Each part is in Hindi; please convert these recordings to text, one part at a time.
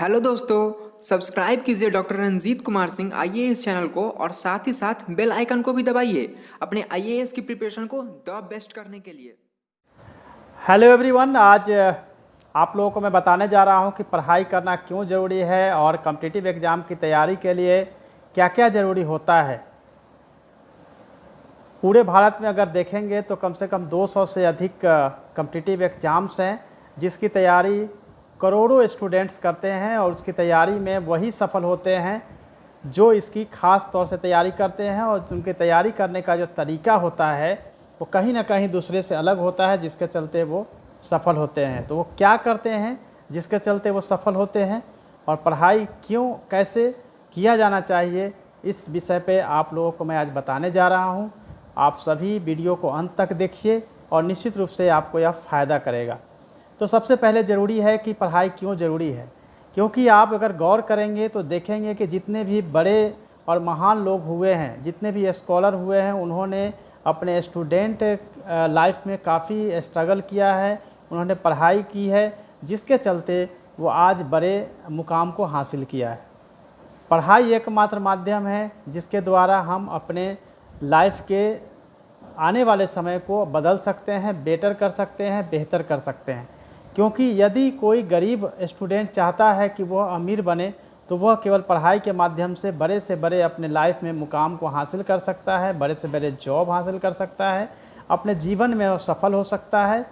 हेलो दोस्तों, सब्सक्राइब कीजिए doctor Ranjit Kumar Singh IAS channel को और साथ ही साथ बेल आइकन को भी दबाइए अपने आईएएस की प्रिपरेशन को द बेस्ट करने के लिए। हेलो एवरीवन, आज आप लोगों को मैं बताने जा रहा हूं कि पढ़ाई करना क्यों ज़रूरी है और कॉम्पिटिटिव एग्ज़ाम की तैयारी के लिए क्या क्या ज़रूरी होता है। पूरे भारत में अगर देखेंगे तो कम से कम 200 से अधिक कॉम्पिटिटिव एग्ज़ाम्स हैं जिसकी तैयारी करोड़ों स्टूडेंट्स करते हैं और उसकी तैयारी में वही सफल होते हैं जो इसकी ख़ास तौर से तैयारी करते हैं और उनकी तैयारी करने का जो तरीका होता है वो कहीं ना कहीं दूसरे से अलग होता है, जिसके चलते वो सफल होते हैं। तो वो क्या करते हैं जिसके चलते वो सफल होते हैं और पढ़ाई क्यों कैसे किया जाना चाहिए, इस विषय पे आप लोगों को मैं आज बताने जा रहा हूँ। आप सभी वीडियो को अंत तक देखिए और निश्चित रूप से आपको यह फ़ायदा करेगा। तो सबसे पहले ज़रूरी है कि पढ़ाई क्यों ज़रूरी है, क्योंकि आप अगर गौर करेंगे तो देखेंगे कि जितने भी बड़े और महान लोग हुए हैं, जितने भी स्कॉलर हुए हैं, उन्होंने अपने स्टूडेंट लाइफ में काफ़ी स्ट्रगल किया है, उन्होंने पढ़ाई की है, जिसके चलते वो आज बड़े मुकाम को हासिल किया है। पढ़ाई एकमात्र माध्यम है जिसके द्वारा हम अपने लाइफ के आने वाले समय को बदल सकते हैं, बेटर कर सकते हैं, बेहतर कर सकते हैं। क्योंकि यदि कोई गरीब स्टूडेंट चाहता है कि वह अमीर बने तो वह केवल पढ़ाई के माध्यम से बड़े अपने लाइफ में मुकाम को हासिल कर सकता है, बड़े से बड़े जॉब हासिल कर सकता है, अपने जीवन में वो सफल हो सकता है।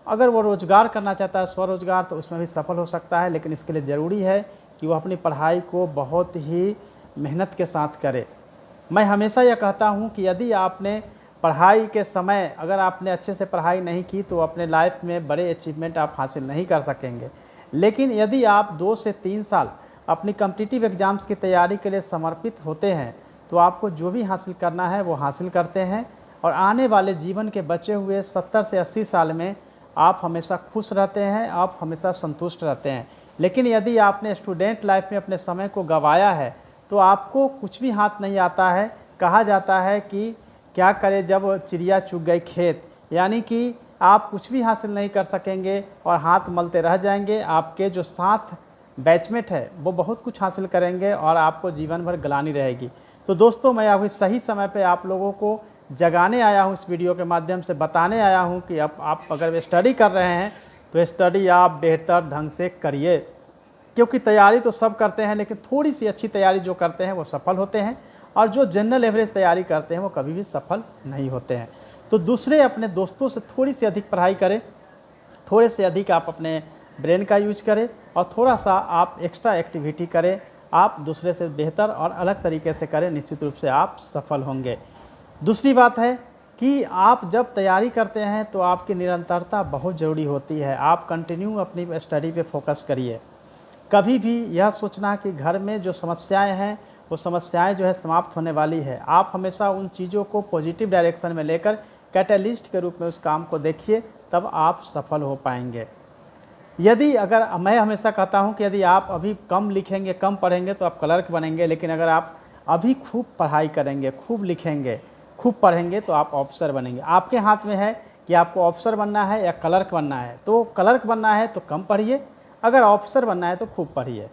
अगर वो रोज़गार करना चाहता है, स्वरोज़गार, तो उसमें भी सफल हो सकता है। लेकिन इसके लिए ज़रूरी है कि वो अपनी पढ़ाई को बहुत ही मेहनत के साथ करे। मैं हमेशा यह कहता हूँ कि यदि आपने पढ़ाई के समय अगर आपने अच्छे से पढ़ाई नहीं की तो अपने लाइफ में बड़े अचीवमेंट आप हासिल नहीं कर सकेंगे। लेकिन यदि आप 2 से 3 साल अपनी कॉम्पिटिटिव एग्ज़ाम्स की तैयारी के लिए समर्पित होते हैं तो आपको जो भी हासिल करना है वो हासिल करते हैं और आने वाले जीवन के बचे हुए 70 से 80 साल में आप हमेशा खुश रहते हैं, आप हमेशा संतुष्ट रहते हैं। लेकिन यदि आपने स्टूडेंट लाइफ में अपने समय को गंवाया है तो आपको कुछ भी हाथ नहीं आता है। कहा जाता है कि क्या करे जब चिड़िया चुग गई खेत, यानी कि आप कुछ भी हासिल नहीं कर सकेंगे और हाथ मलते रह जाएंगे। आपके जो साथ बैचमेट है वो बहुत कुछ हासिल करेंगे और आपको जीवन भर ग्लानि रहेगी। तो दोस्तों, मैं अभी सही समय पे आप लोगों को जगाने आया हूँ, इस वीडियो के माध्यम से बताने आया हूँ कि अब आप अगर स्टडी कर रहे हैं तो स्टडी आप बेहतर ढंग से करिए। क्योंकि तैयारी तो सब करते हैं लेकिन थोड़ी सी अच्छी तैयारी जो करते हैं वो सफल होते हैं और जो जनरल एवरेज तैयारी करते हैं वो कभी भी सफल नहीं होते हैं। तो दूसरे अपने दोस्तों से थोड़ी सी अधिक पढ़ाई करें, थोड़े से अधिक आप अपने ब्रेन का यूज करें और थोड़ा सा आप एक्स्ट्रा एक्टिविटी करें। आप दूसरे से बेहतर और अलग तरीके से करें, निश्चित रूप से आप सफल होंगे। दूसरी बात है कि आप जब तैयारी करते हैं तो आपकी निरंतरता बहुत ज़रूरी होती है। आप कंटिन्यू अपनी स्टडी पे फोकस करिए। कभी भी यह सोचना कि घर में जो समस्याएं हैं वो समस्याएं जो है समाप्त होने वाली है। आप हमेशा उन चीज़ों को पॉजिटिव डायरेक्शन में लेकर कैटलिस्ट के रूप में उस काम को देखिए, तब आप सफल हो पाएंगे। यदि अगर मैं हमेशा कहता हूं कि यदि आप अभी कम लिखेंगे, कम पढ़ेंगे तो आप क्लर्क बनेंगे, लेकिन अगर आप अभी खूब पढ़ाई करेंगे, खूब लिखेंगे, खूब पढ़ेंगे तो आप ऑफिसर बनेंगे। आपके हाथ में है कि आपको ऑफिसर बनना है या क्लर्क बनना है। तो क्लर्क बनना है तो कम पढ़िए, अगर ऑफिसर बनना है तो खूब पढ़िए।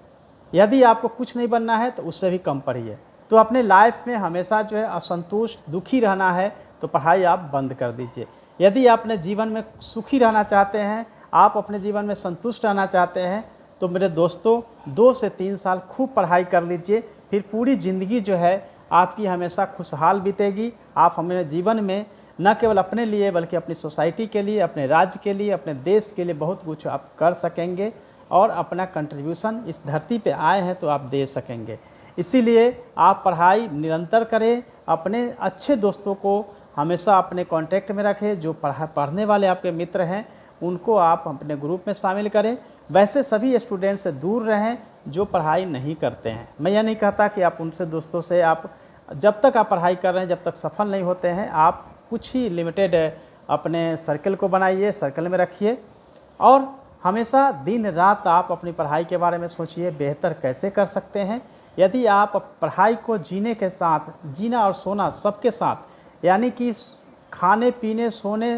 यदि आपको कुछ नहीं बनना है तो उससे भी कम पढ़िए। तो अपने लाइफ में हमेशा जो है असंतुष्ट, दुखी रहना है तो पढ़ाई आप बंद कर दीजिए। यदि आप अपने जीवन में सुखी रहना चाहते हैं, आप अपने जीवन में संतुष्ट रहना चाहते हैं, तो मेरे दोस्तों 2 से 3 साल खूब पढ़ाई कर लीजिए। फिर पूरी ज़िंदगी जो है आपकी हमेशा खुशहाल बीतेगी। आप हमें जीवन में न केवल अपने लिए बल्कि अपनी सोसाइटी के लिए, अपने राज्य के लिए, अपने देश के लिए बहुत कुछ आप कर सकेंगे और अपना कंट्रीब्यूशन इस धरती पे आए हैं तो आप दे सकेंगे। इसीलिए आप पढ़ाई निरंतर करें। अपने अच्छे दोस्तों को हमेशा अपने कांटेक्ट में रखें। जो पढ़ने वाले आपके मित्र हैं उनको आप अपने ग्रुप में शामिल करें। वैसे सभी स्टूडेंट से दूर रहें जो पढ़ाई नहीं करते हैं। मैं यह नहीं कहता कि आप उनसे दोस्तों से आप जब तक आप पढ़ाई कर रहे हैं, जब तक सफल नहीं होते हैं, आप कुछ ही लिमिटेड अपने सर्कल को बनाइए, सर्कल में रखिए और हमेशा दिन रात आप अपनी पढ़ाई के बारे में सोचिए, बेहतर कैसे कर सकते हैं। यदि आप पढ़ाई को जीने के साथ, जीना और सोना सबके साथ, यानी कि खाने पीने सोने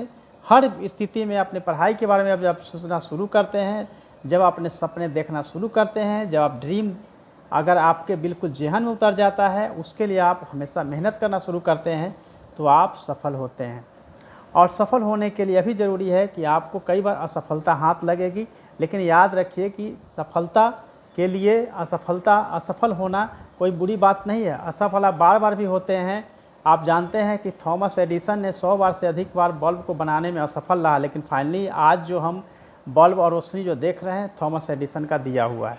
हर स्थिति में अपने पढ़ाई के बारे में जब सोचना शुरू करते हैं, जब आप अपने सपने देखना शुरू करते हैं, जब आप ड्रीम अगर आपके बिल्कुल ज़हन में उतर जाता है, उसके लिए आप हमेशा मेहनत करना शुरू करते हैं, तो आप सफल होते हैं। और सफल होने के लिए भी ज़रूरी है कि आपको कई बार असफलता हाथ लगेगी, लेकिन याद रखिए कि सफलता के लिए असफल होना कोई बुरी बात नहीं है। असफल आप बार-बार भी होते हैं। आप जानते हैं कि थॉमस एडिसन ने 100 बार से अधिक बार बल्ब को बनाने में असफल रहा, लेकिन फाइनली आज जो हम बल्ब और रोशनी जो देख रहे हैं, थॉमस एडिसन का दिया हुआ है।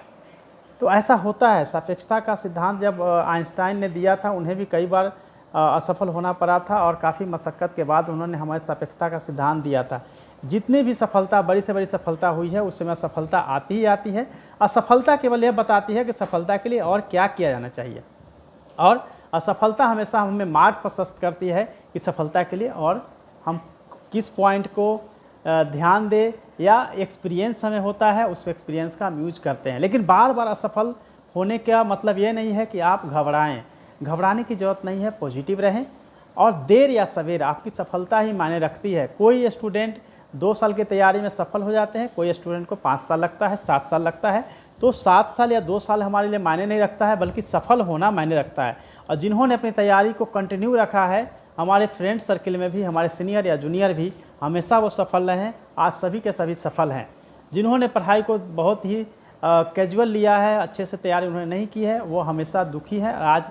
तो ऐसा होता है। सापेक्षता का सिद्धांत जब आइंस्टाइन ने दिया था, उन्हें भी कई बार असफल होना पड़ा था और काफ़ी मशक्क़त के बाद उन्होंने हमें सापेक्षता का सिद्धांत दिया था। जितनी भी सफलता, बड़ी से बड़ी सफलता हुई है, उस समय असफलता आती ही आती है। असफलता केवल यह बताती है कि सफलता के लिए और क्या किया जाना चाहिए, और असफलता हमेशा हमें मार्ग प्रशस्त करती है कि सफलता के लिए और हम किस पॉइंट को ध्यान दें, या एक्सपीरियंस हमें होता है, उस एक्सपीरियंस का हम यूज करते हैं। लेकिन बार बार असफल होने का मतलब ये नहीं है कि आप घबराएं। घबराने की ज़रूरत नहीं है, पॉजिटिव रहें, और देर या सवेर आपकी सफलता ही मायने रखती है। कोई स्टूडेंट 2 साल की तैयारी में सफल हो जाते हैं, कोई स्टूडेंट को 5 साल लगता है, 7 साल लगता है। तो 7 साल या 2 साल हमारे लिए मायने नहीं रखता है, बल्कि सफल होना मायने रखता है। और जिन्होंने अपनी तैयारी को कंटिन्यू रखा है, हमारे फ्रेंड सर्किल में भी, हमारे सीनियर या जूनियर भी, हमेशा वो सफल रहे हैं। आज सभी के सभी सफल हैं। जिन्होंने पढ़ाई को बहुत ही कैजुअल लिया है, अच्छे से तैयारी उन्होंने नहीं की है, वो हमेशा दुखी है। आज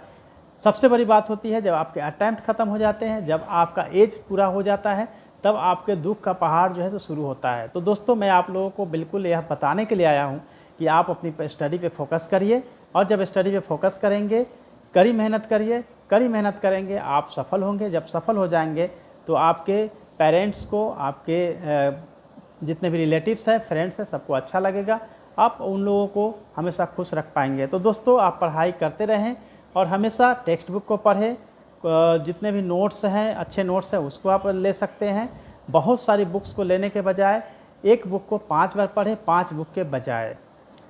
सबसे बड़ी बात होती है जब आपके अटैम्प्ट ख़त्म हो जाते हैं, जब आपका एज पूरा हो जाता है, तब आपके दुख का पहाड़ जो है तो शुरू होता है। तो दोस्तों, मैं आप लोगों को बिल्कुल यह बताने के लिए आया हूँ कि आप अपनी स्टडी पे फोकस करिए, और जब स्टडी पे फोकस करेंगे, कड़ी मेहनत करिए, कड़ी मेहनत करेंगे, आप सफल होंगे। जब सफल हो जाएंगे तो आपके पेरेंट्स को, आपके जितने भी रिलेटिव्स हैं, फ्रेंड्स हैं, सबको अच्छा लगेगा। आप उन लोगों को हमेशा खुश रख पाएंगे। तो दोस्तों, आप पढ़ाई करते रहें और हमेशा टेक्स्ट बुक को पढ़ें। जितने भी नोट्स हैं, अच्छे नोट्स हैं, उसको आप ले सकते हैं। बहुत सारी बुक्स को लेने के बजाय एक बुक को 5 बार पढ़ें, 5 बुक के बजाय।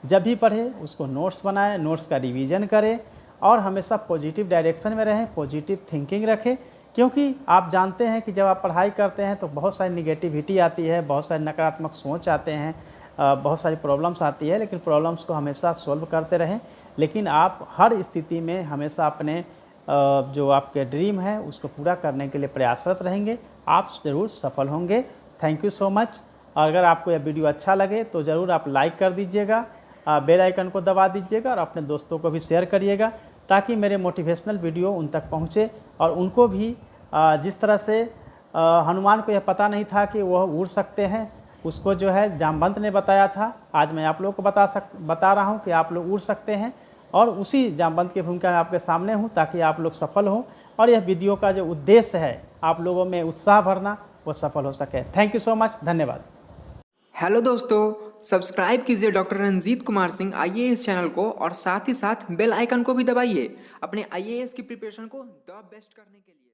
जब भी पढ़ें उसको नोट्स बनाएं, नोट्स का रिवीजन करें, और हमेशा पॉजिटिव डायरेक्शन में रहें, पॉजिटिव थिंकिंग रखें। क्योंकि आप जानते हैं कि जब आप पढ़ाई करते हैं तो बहुत सारी निगेटिविटी आती है, बहुत सारी नकारात्मक सोच आते हैं, बहुत सारी प्रॉब्लम्स आती है, लेकिन प्रॉब्लम्स को हमेशा सॉल्व करते रहें। लेकिन आप हर स्थिति में हमेशा अपने जो आपके ड्रीम है उसको पूरा करने के लिए प्रयासरत रहेंगे, आप ज़रूर सफल होंगे। Thank you so much. और अगर आपको यह वीडियो अच्छा लगे तो ज़रूर आप लाइक कर दीजिएगा, बेल आइकन को दबा दीजिएगा, और अपने दोस्तों को भी शेयर करिएगा, ताकि मेरे मोटिवेशनल वीडियो उन तक पहुँचे और उनको भी जिस तरह से हनुमान को यह पता नहीं था कि वह उड़ सकते हैं, उसको जो है जामवंत ने बताया था। आज मैं आप लोगों को बता रहा हूँ कि आप लोग उड़ सकते हैं, और उसी जामवंत की भूमिका में आपके सामने हूँ, ताकि आप लोग सफल हों, और यह वीडियो का जो उद्देश्य है आप लोगों में उत्साह भरना, वो सफल हो सके। Thank you so much. धन्यवाद। हेलो दोस्तों, सब्सक्राइब कीजिए doctor Ranjit Kumar Singh IAS channel को, और साथ ही साथ बेल आइकन को भी दबाइए अपने आईएएस की प्रिपरेशन को द बेस्ट करने के लिए।